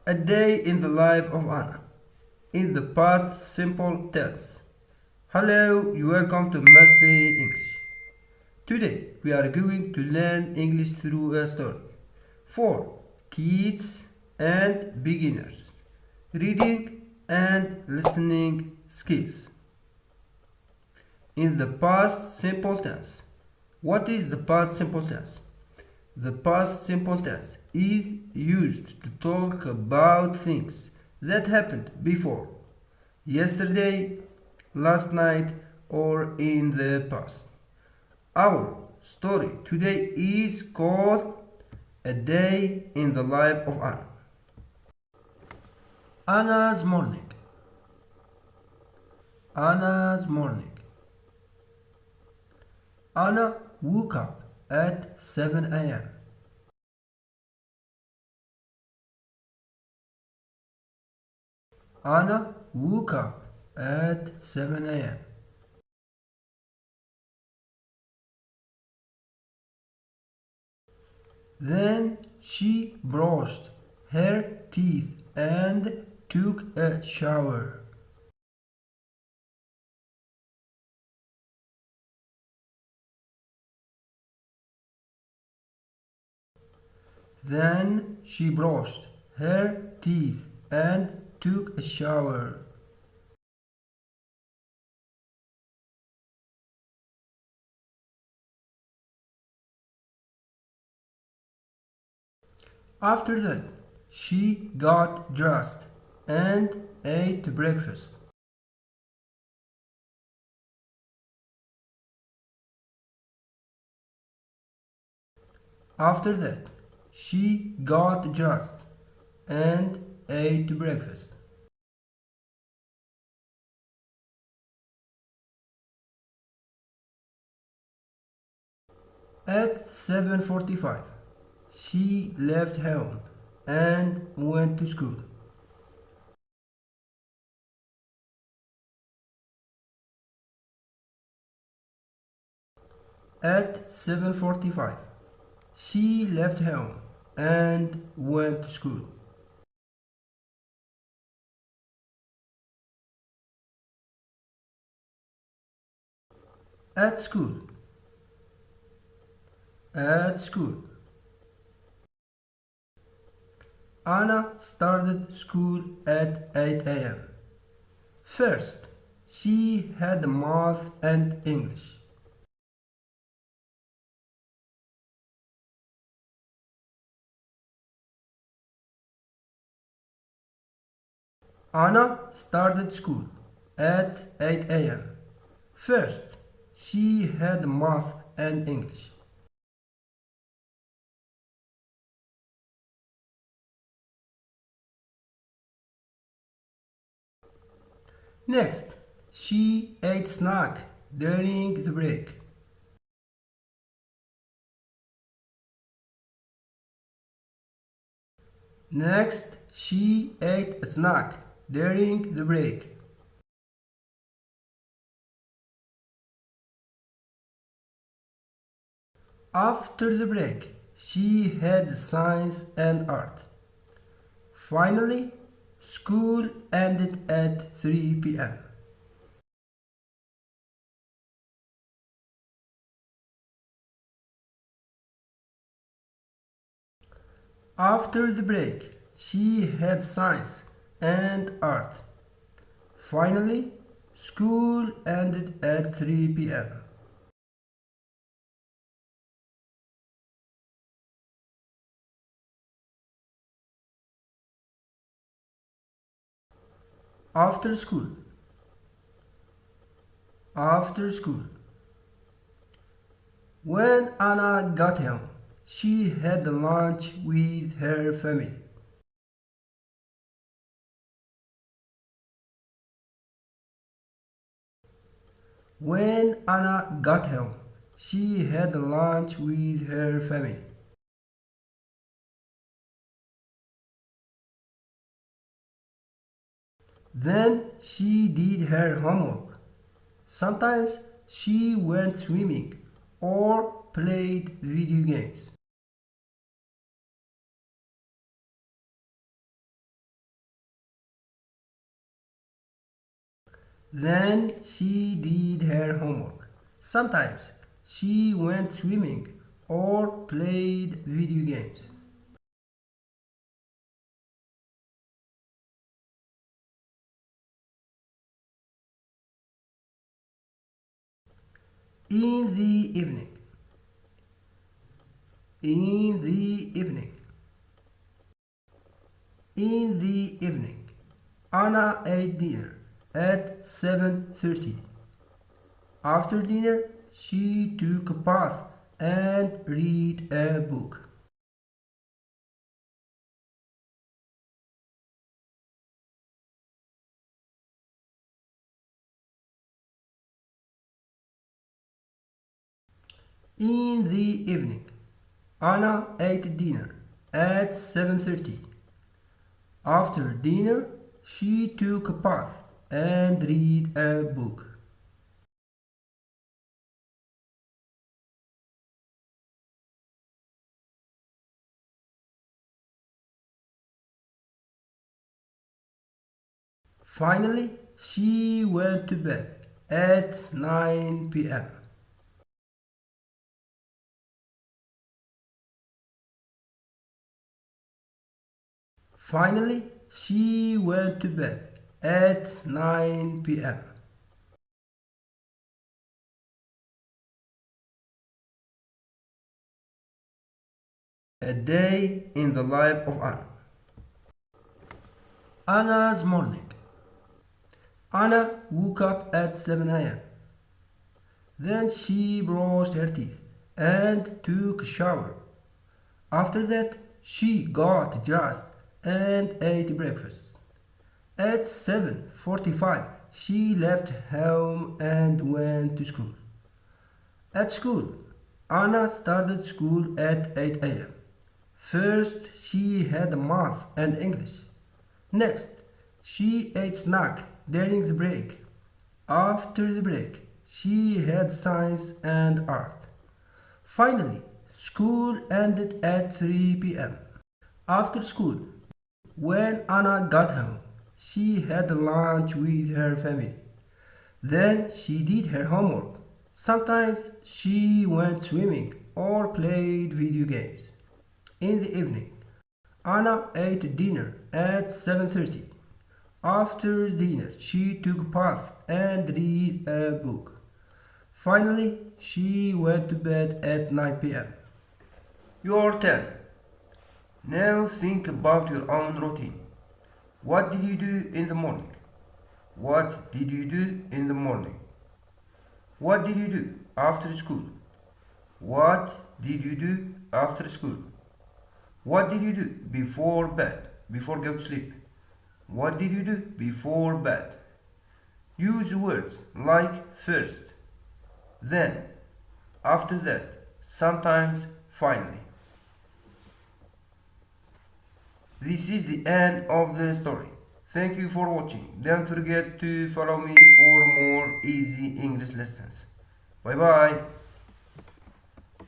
A day in the life of Anna. In the past simple tense. Hello, you welcome to Mastery English. Today we are going to learn English through a story for kids and beginners. Reading and listening skills. In the past simple tense. What is the past simple tense? The past simple tense is used to talk about things that happened before, yesterday, last night, or in the past. Our story today is called A Day in the Life of Anna. Anna's morning. Anna's morning. Anna woke up at 7 a.m. Anna woke up at 7 a.m. Then she brushed her teeth and took a shower. Then she brushed her teeth and took a shower. After that, she got dressed and ate breakfast. After that, she got dressed and ate breakfast. At 7:45, she left home and went to school. At 7:45, she left home and went to school. At school. At school. Anna started school at 8 a.m. First, she had math and English. Anna started school at 8 a.m. First, she had math and English. Next, she ate snack during the break. Next, she ate a snack during the break. After the break, she had science and art. Finally, school ended at 3 p.m. After the break, she had science and art. Finally, school ended at 3 p.m. After school. After school. When Anna got home, she had lunch with her family. When Anna got home, she had lunch with her family. Then she did her homework. Sometimes she went swimming or played video games. Then she did her homework. Sometimes she went swimming or played video games. In the evening. In the evening. In the evening. Anna ate dinner at 7:30. After dinner, she took a bath and read a book. In the evening, Anna ate dinner at 7:30. After dinner, she took a bath and read a book. Finally, she went to bed at 9 p.m. Finally, she went to bed at 9 p.m. A day in the life of Anna. Anna's morning. Anna woke up at 7 a.m. Then she brushed her teeth and took a shower. After that, she got dressed and ate breakfast. At 7:45, she left home and went to school. At school, Anna started school at 8 a.m. First, she had math and English. Next, she ate snack during the break. After the break, she had science and art. Finally, school ended at 3 p.m. After school, when Anna got home, she had lunch with her family. Then she did her homework. Sometimes she went swimming or played video games. In the evening, Anna ate dinner at 7:30. After dinner, she took a bath and read a book. Finally, she went to bed at 9 p.m. Your turn. Now think about your own routine. What did you do in the morning? What did you do in the morning? What did you do after school? What did you do after school? What did you do before bed, before going to sleep? What did you do before bed? Use words like first, then, after that, sometimes, finally. This is the end of the story. Thank you for watching. Don't forget to follow me for more easy English lessons. Bye bye.